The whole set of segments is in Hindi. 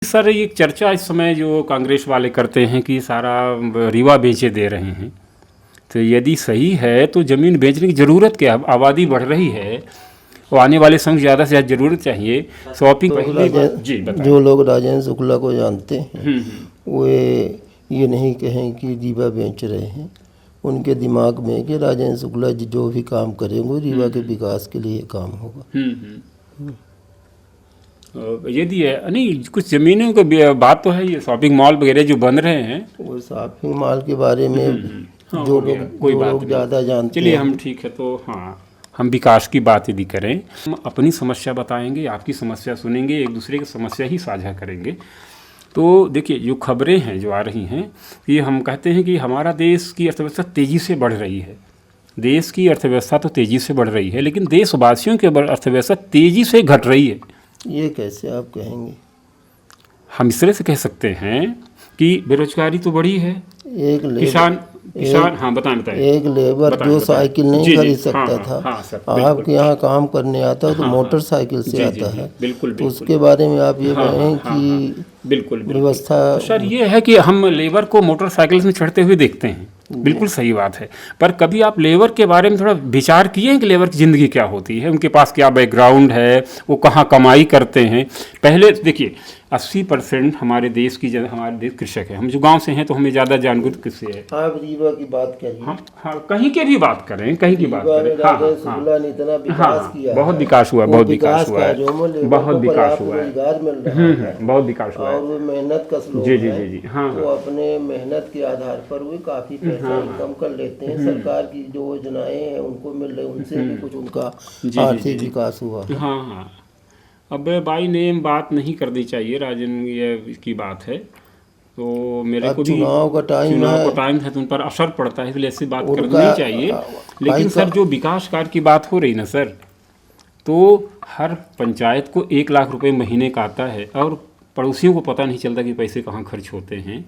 सर एक चर्चा इस समय जो कांग्रेस वाले करते हैं कि सारा रीवा बेचे दे रहे हैं, तो यदि सही है तो ज़मीन बेचने की ज़रूरत क्या है? आबादी बढ़ रही है, वो आने वाले समय ज़्यादा से ज़्यादा ज़रूरत चाहिए शॉपिंग। जी बताएं। जो लोग राजेंद्र शुक्ला को जानते हैं वो ये नहीं कहें कि रीवा बेच रहे हैं। उनके दिमाग में कि राजेंद्र शुक्ला जी जो भी काम करेंगे रीवा के विकास के लिए काम होगा। यदि है नहीं कुछ ज़मीनों की बात तो है, ये शॉपिंग मॉल वगैरह जो बन रहे हैं, वो शॉपिंग मॉल के बारे में जो लोग ज़्यादा जानते हैं। चलिए हम ठीक है, तो हाँ हम विकास की बात यदि करें, हम अपनी समस्या बताएंगे, आपकी समस्या सुनेंगे, एक दूसरे की समस्या ही साझा करेंगे। तो देखिए जो खबरें हैं जो आ रही हैं, ये हम कहते हैं कि हमारा देश की अर्थव्यवस्था तेज़ी से बढ़ रही है। देश की अर्थव्यवस्था तो तेज़ी से बढ़ रही है, लेकिन देशवासियों की अर्थव्यवस्था तेज़ी से घट रही है। ये कैसे आप कहेंगे? हम इस तरह से कह सकते हैं कि बेरोजगारी तो बढ़ी है, किसान हाँ बताएं। एक लेबर जो साइकिल नहीं खरीद सकता था, आपके यहाँ काम करने आता है तो मोटरसाइकिल से आता है। बिल्कुल, तो उसके बारे में आप ये कहें कि बिल्कुल व्यवस्था। सर ये है कि हम लेबर को मोटरसाइकिल में चढ़ते हुए देखते हैं, बिल्कुल सही बात है, पर कभी आप लेबर के बारे में थोड़ा विचार किए हैं कि लेबर की ज़िंदगी क्या होती है, उनके पास क्या बैकग्राउंड है, वो कहाँ कमाई करते हैं? पहले देखिए 80% हमारे देश कृषक है। हम जो गांव से हैं तो हमें ज़्यादा जानकारी किससे है। आप रीवा की बात करिए। हाँ कहीं की भी बात करें, कहीं की बात करें। इतना विकास किया, बहुत विकास हुआ है, बहुत विकास हुआ है, बहुत विकास हुआ है, बहुत विकास हुआ है, और वो मेहनत का लोग जी हाँ, तो अपने मेहनत के आधार पर वो काफ़ी पैसा इनकम कर लेते हैं। सरकार की जो योजनाएं हैं उनको मिल रही, उनसे भी कुछ उनका आर्थिक विकास हुआ। हाँ अब बाई नेम बात नहीं करनी चाहिए, राजन ये की बात है, तो मेरे को भी चुनाव का टाइम है तो उन पर असर पड़ता है, इसलिए ऐसी बात करनी नहीं चाहिए। लेकिन सर जो विकास कार्य की बात हो रही ना सर, तो हर पंचायत को 1 लाख रुपए महीने का आता है और पड़ोसियों को पता नहीं चलता कि पैसे कहाँ खर्च होते हैं।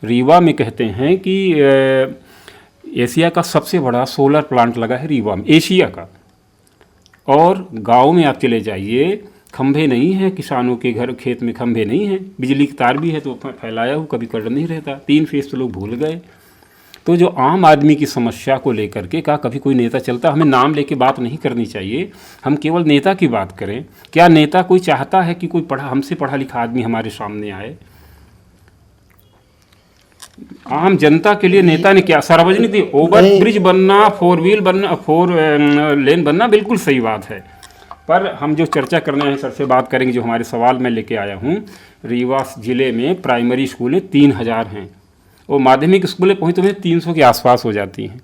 रीवा में कहते हैं कि एशिया का सबसे बड़ा सोलर प्लांट लगा है रीवा में, एशिया का। और गांव में आप चले जाइए, खंभे नहीं हैं, किसानों के घर खेत में खंभे नहीं हैं, बिजली की तार भी है तो फैलाया हुआ, कभी कट नहीं रहता। 3 फेज तो लोग भूल गए। तो जो आम आदमी की समस्या को लेकर के कभी कोई नेता चलता, हमें नाम लेके बात नहीं करनी चाहिए, हम केवल नेता की बात करें। क्या नेता कोई चाहता है कि कोई हमसे पढ़ा लिखा आदमी हमारे सामने आए? आम जनता के लिए नेता ने क्या सार्वजनिक ओवर ब्रिज बनना, 4 व्हील बनना, 4 लेन बनना, बिल्कुल सही बात है। पर हम जो चर्चा करने हैं सर से बात करेंगे, जो हमारे सवाल मैं लेके आया हूँ, रीवा जिले में प्राइमरी स्कूलें 3000 हैं और माध्यमिक स्कूलें पहुँच तो 300 के आसपास हो जाती हैं।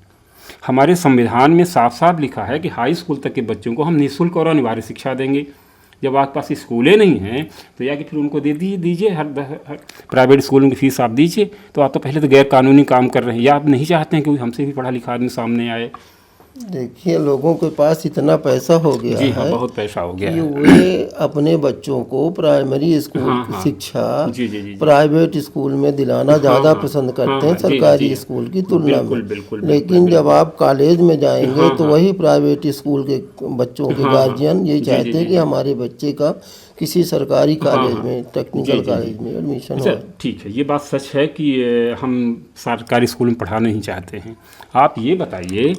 हमारे संविधान में साफ साफ लिखा है कि हाई स्कूल तक के बच्चों को हम निःशुल्क और अनिवार्य शिक्षा देंगे। जब आपके पास स्कूलें नहीं हैं तो या कि फिर उनको दे दीजिए, हर प्राइवेट स्कूलों की फीस आप दीजिए। तो आप तो पहले तो गैर कानूनी काम कर रहे हैं, या आप नहीं चाहते हैं कि हमसे भी पढ़ा लिखा आदमी सामने आए? देखिए लोगों के पास इतना पैसा हो गया जी है, बहुत पैसा हो गया कि वे अपने बच्चों को प्राइमरी स्कूल की शिक्षा प्राइवेट स्कूल में दिलाना ज़्यादा पसंद करते हैं सरकारी स्कूल की तुलना में। लेकिन जब आप कॉलेज में जाएंगे तो वही प्राइवेट स्कूल के बच्चों के गार्जियन ये चाहते हैं कि हमारे बच्चे का किसी सरकारी कॉलेज में, टेक्निकल कॉलेज में एडमिशन हो। ठीक है, ये बात सच है कि हम सरकारी स्कूल में पढ़ाना नहीं चाहते हैं। आप ये बताइए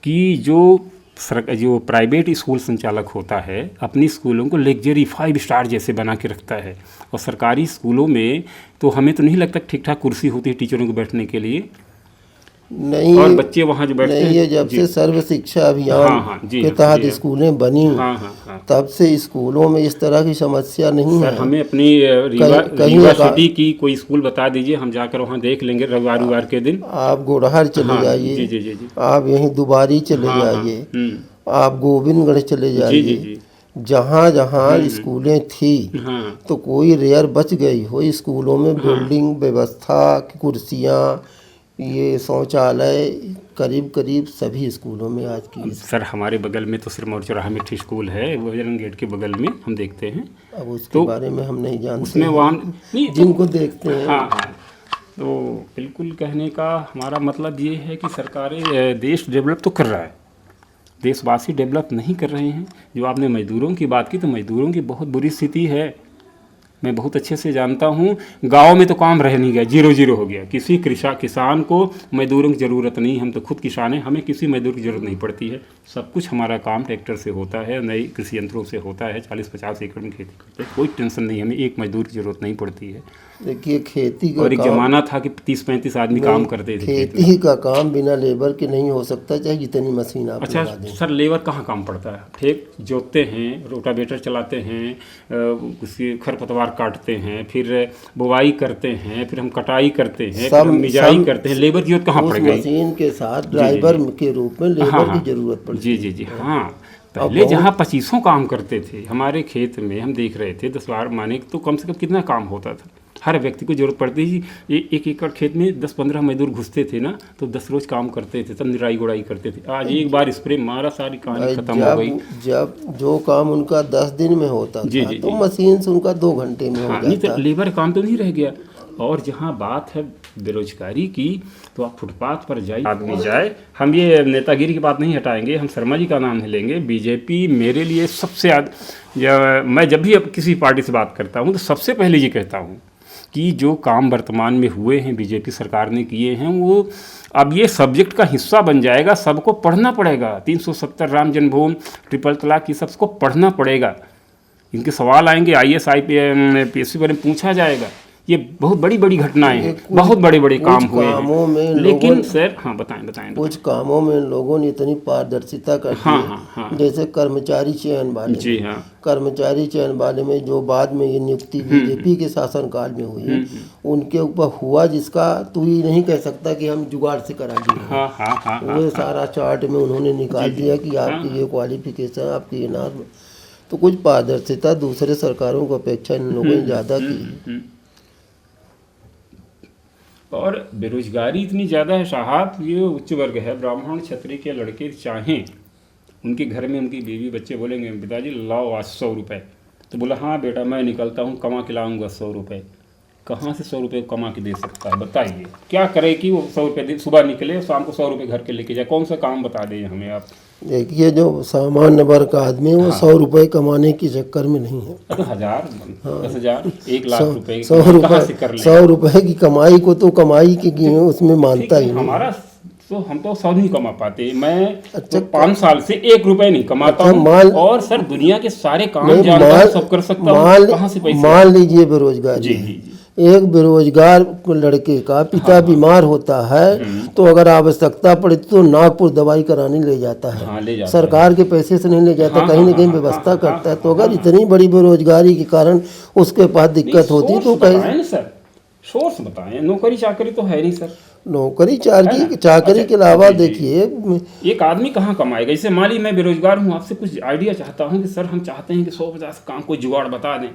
कि जो प्राइवेट स्कूल संचालक होता है अपनी स्कूलों को लग्जरी 5 स्टार जैसे बना के रखता है, और सरकारी स्कूलों में तो हमें तो नहीं लगता ठीक ठाक कुर्सी होती है टीचरों को बैठने के लिए, नहीं, और बच्चे वहाँ जो बैठते हैं। ये जब से सर्व शिक्षा अभियान के तहत स्कूलें बनी तब से स्कूलों में इस तरह की समस्या नहीं है। हमें अपनी रीवा सिटी की कोई स्कूल बता दीजिए, हम जाकर वहाँ देख लेंगे रविवार के दिन। आप गोड़हर चले जाइए, आप यहीं दुबारी चले जाइए, आप गोविंदगढ़ चले जाइए, जहाँ जहाँ स्कूलें थी तो कोई रेयर बच गई हो स्कूलों में बिल्डिंग व्यवस्था, कुर्सियाँ, ये शौचालय करीब सभी स्कूलों में आज की। सर हमारे बगल में तो सिर्फ मोरचौराहा में एक स्कूल है, बजरंग गेट के बगल में हम देखते हैं। अब उसके बारे में हम नहीं जानते, उसमें वहाँ जिनको देखते हैं। हाँ, तो बिल्कुल कहने का हमारा मतलब ये है कि सरकारें देश डेवलप तो कर रहा है, देशवासी डेवलप नहीं कर रहे हैं। जो आपने मजदूरों की बात की, तो मजदूरों की बहुत बुरी स्थिति है। मैं बहुत अच्छे से जानता हूँ। गांव में तो काम रह नहीं गया, 0-0 हो गया। किसी किसान को मजदूरों की ज़रूरत नहीं, हम तो खुद किसान हैं, हमें किसी मजदूर की ज़रूरत नहीं पड़ती है। सब कुछ हमारा काम ट्रैक्टर से होता है, नए कृषि यंत्रों से होता है। 40-50 एकड़ में खेती करते हैं, कोई टेंशन नहीं, हमें एक मजदूर की ज़रूरत नहीं पड़ती है। देखिए खेती का और एक ज़माना था कि 30-35 आदमी काम करते थे। खेती का काम बिना लेबर के नहीं हो सकता, चाहे जितनी मशीन आप अच्छा सर, लेबर कहाँ काम पड़ता है? खेत जोतते हैं, रोटावेटर चलाते हैं, उसकी खरपतवार काटते हैं, फिर बुवाई करते हैं, फिर हम कटाई करते हैं, फिर हम मिजाई करते हैं। लेबर की जरूरत कहाँ पड़ गई? मशीन के साथ ड्राइवर के रूप में लेबर की जरूरत पड़ती है। जी हाँ। पहले जहाँ 25 काम करते थे हमारे खेत में, हम देख रहे थे 10-12 माने तो कम से कम कितना काम होता था। हर व्यक्ति को जरूरत पड़ती थी। एक एकड़ खेत में 10-15 मजदूर घुसते थे ना, तो 10 रोज काम करते थे, तब निराई गुड़ाई करते थे। आज एक बार स्प्रे मारा, सारी कहानी खत्म हो गई। जब जो काम उनका 10 दिन में होता था, तो मशीन से उनका 2 घंटे में हो जाता। नहीं तो लेबर काम तो नहीं रह गया। और जहाँ बात है बेरोजगारी की, तो आप फुटपाथ पर जाइए, आदमी जाए। हम ये नेतागिरी की बात नहीं हटाएंगे, हम शर्मा जी का नाम नहीं लेंगे। बीजेपी मेरे लिए सबसे मैं जब भी अब किसी पार्टी से बात करता हूँ तो सबसे पहले ये कहता हूँ कि जो काम वर्तमान में हुए हैं, बीजेपी सरकार ने किए हैं, वो अब ये सब्जेक्ट का हिस्सा बन जाएगा। सबको पढ़ना पड़ेगा। 370 राम जन्मभूमि, ट्रिपल तलाक, ये सबको पढ़ना पड़ेगा। इनके सवाल आएंगे, IAS IPSC पर पूछा जाएगा। ये बहुत बड़ी बड़ी घटनाएं हैं, बहुत बड़े बड़े काम हुए हैं। लेकिन सर हाँ बताएं। कुछ कामों में लोगों ने इतनी पारदर्शिता कर दी, जैसे कर्मचारी चयन वाले। जी हाँ। कर्मचारी चयन वाले में जो बाद में ये नियुक्ति बीजेपी के शासनकाल में हुई, उनके ऊपर हुआ जिसका तू ही नहीं कह सकता कि हम जुगाड़ से करा दिए। वो सारा चार्ट में उन्होंने निकाल दिया कि आपकी ये क्वालिफिकेशन, आपकी ये नाम। तो कुछ पारदर्शिता दूसरे सरकारों की अपेक्षा इन लोगों ने ज़्यादा की। और बेरोजगारी इतनी ज़्यादा है साहब, ये उच्च वर्ग है, ब्राह्मण क्षत्रिय के लड़के चाहें, उनके घर में उनकी बीवी बच्चे बोलेंगे पिताजी लाओ आज 100 रुपये, तो बोला हाँ बेटा मैं निकलता हूँ, कमा के लाऊंगा 100 रुपये। कहाँ से 100 रुपये कमा के दे सकता है? बताइए क्या करे कि वो 100 रुपये सुबह निकले, शाम को 100 रुपये घर के लेके जाए? कौन सा काम बता दें हमें आप? देखिए जो सामान्य वर्ग का आदमी वो 100 रुपये कमाने के चक्कर में नहीं है। तो 1000, 10,000, 1 लाख रुपए 100 रुपये की कमाई को तो कमाई की उसमें मानता ही नहीं। हमारा तो हम तो 100 नहीं कमा पाते। मैं तो 5 साल से 1 रुपये नहीं कमाता हूँ। और सर दुनिया के सारे काम जानता हूँ, सब कर सकता हूँ, कहाँ से पैसे? मान लीजिए बेरोजगारी, एक बेरोजगार लड़के का पिता बीमार होता है, तो अगर आवश्यकता पड़े तो नागपुर दवाई कराने ले जाता है। सरकार के पैसे से नहीं ले जाता, कहीं ना कहीं व्यवस्था करता है। तो अगर इतनी बड़ी बेरोजगारी के कारण उसके पास दिक्कत होती तो कहीं सर सोर्स बताएं। नौकरी चाकरी तो है नहीं सर। नौकरी चाकरी के अलावा देखिए एक आदमी कहाँ कमाएगा? जैसे मान लीजिए मैं बेरोजगार हूँ, आपसे कुछ आइडिया चाहता हूँ कि सर हम चाहते हैं कि 150 काम कोई जुगाड़ बता दें,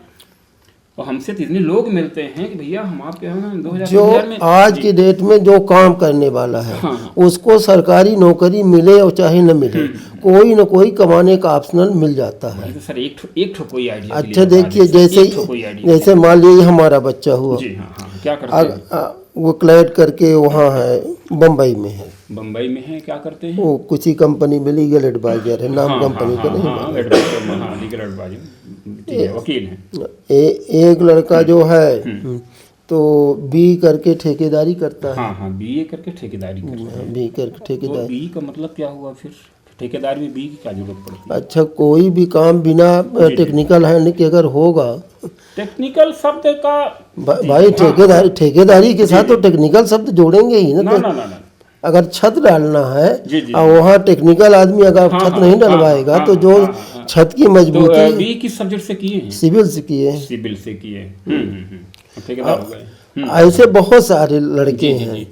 और हमसे तो इतने लोग मिलते हैं कि भैया हम आपके यहाँ 2000 में आज की डेट में जो काम करने वाला है उसको सरकारी नौकरी मिले और चाहे न मिले, कोई न कोई कमाने का ऑप्शनल मिल जाता है। तो सर एक ठो कोई आइडिया? अच्छा देखिए, जैसे मान लीजिए हमारा बच्चा हुआ, क्या करते हैं? वो क्लैट करके वहाँ है, बम्बई में है। बम्बई में है, क्या करते हैं? वो कुछ ही कंपनी में लीगल एडवाइजर है, नाम कंपनी का नहीं, लीगल एडवाइजर वकील है। एक लड़का जो है तो BE करके ठेकेदारी करता है। हाँ BE करके ठेकेदारी करता है। BE करके ठेकेदारी। BE का मतलब क्या हुआ फिर? ठेकेदार में BE की क्या जरूरत पड़ती है? अच्छा, कोई भी काम बिना टेक्निकल हैंड के अगर होगा, टेक्निकल शब्द का भाई ठेकेदारी के साथ तो टेक्निकल शब्द जोड़ेंगे ही ना। अगर छत डालना है और वहाँ टेक्निकल आदमी अगर छत नहीं डलवाएगा तो जो छत की मजबूती। तो BE किस सब्जेक्ट से किए हैं? सिविल से किए हैं। सिविल से किए। ठेकेदार हो गए। ऐसे बहुत सारे लड़के हैं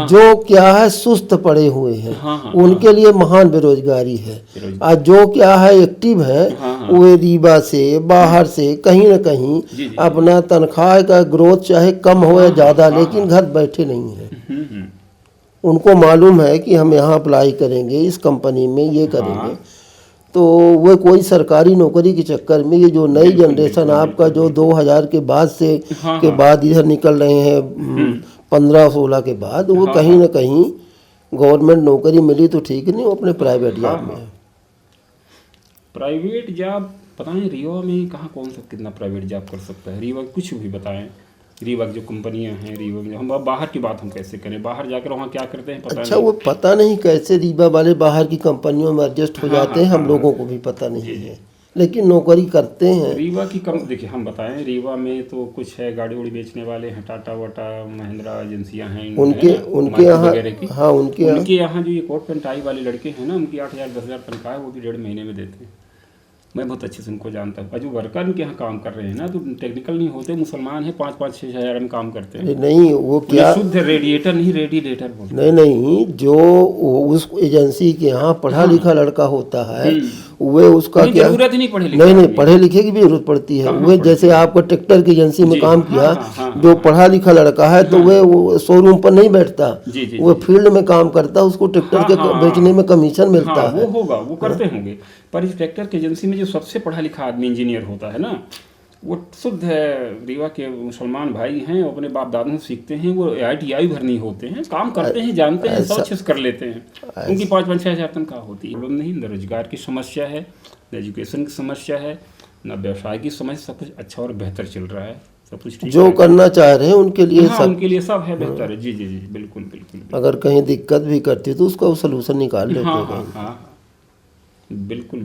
जो क्या है सुस्त पड़े हुए हैं, उनके लिए महान बेरोजगारी है। और जो क्या है एक्टिव है, वो रीबा से बाहर से कहीं न कहीं अपना तनख्वाह का ग्रोथ चाहे कम हो या ज़्यादा, लेकिन घर बैठे नहीं है। उनको मालूम है कि हम यहाँ अप्लाई करेंगे, इस कंपनी में ये करेंगे, तो वो कोई सरकारी नौकरी के चक्कर में ये जो नई जनरेशन आपका जो 2000 के बाद से के बाद इधर निकल रहे हैं, 15-16 के बाद, वो कहीं ना कहीं गवर्नमेंट नौकरी मिली तो ठीक नहीं, वो अपने प्राइवेट जॉब में है। प्राइवेट जॉब बताएं रीवा में कहाँ कौन सा कितना प्राइवेट जॉब कर सकता है? रीवा कुछ भी बताएं। रीवा की जो कंपनियां हैं रीवा में, हम बाहर की बात हम कैसे करें? बाहर जाकर वहाँ क्या करते हैं पता अच्छा नहीं। वो पता नहीं कैसे रीवा वाले बाहर की कंपनियों में एडजस्ट हो जाते हैं, हम लोगों को भी पता नहीं है, लेकिन नौकरी करते हैं। रीवा की कम देखिए हम बताएं, रीवा में तो कुछ है गाड़ी उड़ी बेचने वाले हैं, टाटा वाटा महिंद्रा एजेंसियां हैं उनके यहाँ, हाँ उनके यहाँ जो ये कोट पैंट टाई वाले लड़के हैं ना, उनकी 8,000 10,000 तनख्वाह है, वो भी 1.5 महीने में देते हैं। मैं बहुत अच्छे से उनको जानता हूँ। और जो वर्कर उनके यहाँ काम कर रहे हैं ना, तो टेक्निकल नहीं होते, मुसलमान हैं, 5-5 6 हज़ार में काम करते हैं। नहीं वो क्या शुद्ध रेडिएटर नहीं, रेडिएटर बोलते नहीं नहीं, जो उस एजेंसी के यहाँ पढ़ा लिखा लड़का होता है वे उसका क्या जरूरत ही नहीं पढ़े लिखे। नहीं पढ़े लिखे की भी जरूरत पड़ती है। वे जैसे आपको ट्रैक्टर की एजेंसी में काम किया, जो पढ़ा लिखा लड़का है तो वो शोरूम पर नहीं बैठता, वो फील्ड में काम करता, उसको ट्रैक्टर के बेचने में कमीशन मिलता है। वो होगा, वो करते होंगे। पर इस ट्रैक्टर की एजेंसी में जो सबसे पढ़ा लिखा आदमी इंजीनियर होता है ना, वो शुद्ध है। रीवा के मुसलमान भाई हैं, अपने बाप दादों से सीखते हैं, वो ITI भरनी होते हैं, काम करते हैं, जानते हैं, सब अच्छे से कर लेते हैं। उनकी 5-5 6 हज़ार तनख्वाह होती है। प्रॉब्लम नहीं, न रोजगार की समस्या है, न एजुकेशन की समस्या है, न व्यवसाय की समस्या, सब कुछ अच्छा और बेहतर चल रहा है, सब कुछ ठीक जो करना चाह रहे हैं उनके लिए सब, उनके लिए सब है बेहतर है। जी जी जी बिल्कुल बिल्कुल। अगर कहीं दिक्कत भी करती तो उसका वो सलूशन निकाल लेते हैं। हाँ बिल्कुल।